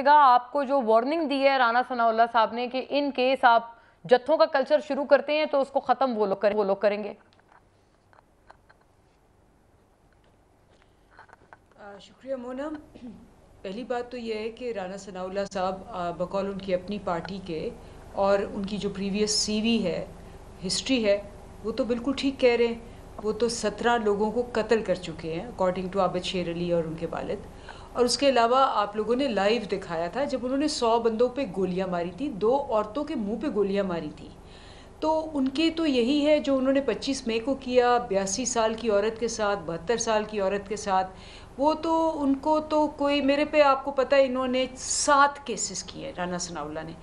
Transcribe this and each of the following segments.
آپ کو جو وارننگ دی ہے رانا ثناءاللہ صاحب نے کہ ان کیس آپ جتھوں کا کلچر شروع کرتے ہیں تو اس کو ختم وہ لوگ کریں گے؟ شکریہ مونا. پہلی بات تو یہ ہے کہ رانا ثناءاللہ صاحب بقول ان کی اپنی پارٹی کے اور ان کی جو پریویس سی وی ہے، ہسٹری ہے، وہ تو بالکل ٹھیک کہہ رہے ہیں. وہ تو 17 لوگوں کو قتل کر چکے ہیں اکارڈنگ ٹو عابد شیر علی اور ان کے والد. اور اس کے علاوہ آپ لوگوں نے لائیو دکھایا تھا جب انہوں نے 100 بندوں پہ گولیاں ماری تھی، 2 عورتوں کے منہ پہ گولیاں ماری تھی. تو ان کے تو یہی ہے جو انہوں نے 25 مئی کو کیا 82 سال کی عورت کے ساتھ، 72 سال کی عورت کے ساتھ. وہ تو ان کو تو کوئی، میرے پہ آپ کو پتہ ہے انہوں نے 7 کیسز کیے رانا ثناءاللہ نے،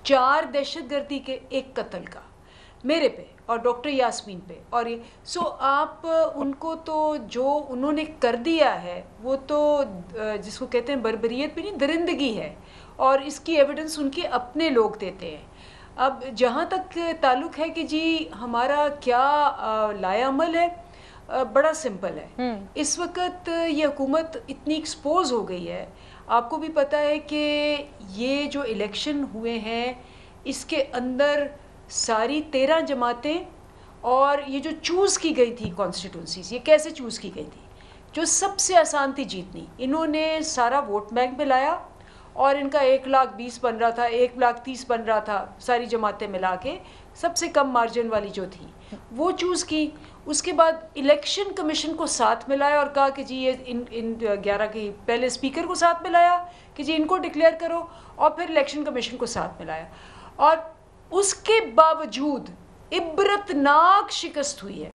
4 دہشت گردی کے، 1 قتل کا میرے پہ اور ڈاکٹر یاسمین پہ. اور سو آپ ان کو تو جو انہوں نے کر دیا ہے وہ تو جس کو کہتے ہیں بربریت بھی نہیں، درندگی ہے. اور اس کی ایویڈنس ان کے اپنے لوگ دیتے ہیں. اب جہاں تک تعلق ہے کہ جی ہمارا کیا لائے عمل ہے، بڑا سمپل ہے. اس وقت یہ حکومت اتنی ایکسپوز ہو گئی ہے. آپ کو بھی پتہ ہے کہ یہ جو الیکشن ہوئے ہیں اس کے اندر ساری 13 جماعتیں اور یہ جو چوز کی گئی تھی کانسٹیٹیونسیز، یہ کیسے چوز کی گئی تھی؟ جو سب سے آسان تھی جیتنی، انہوں نے سارا ووٹ بینک میں لایا اور ان کا 1,20,000 بن رہا تھا، 1,30,000 بن رہا تھا، ساری جماعتیں ملا کے سب سے کم مارجن والی جو تھی وہ چوز کی. اس کے بعد الیکشن کمیشن کو ساتھ ملایا اور کہا کہ جی یہ ان 11 کی، پہلے اسپیکر کو ساتھ ملایا کہ جی ان کو ڈکلیئر کرو اور پھر الیکشن کمیشن کو ساتھ ملایا. اور اس کے باوجود عبرتناک شکست ہوئی ہے.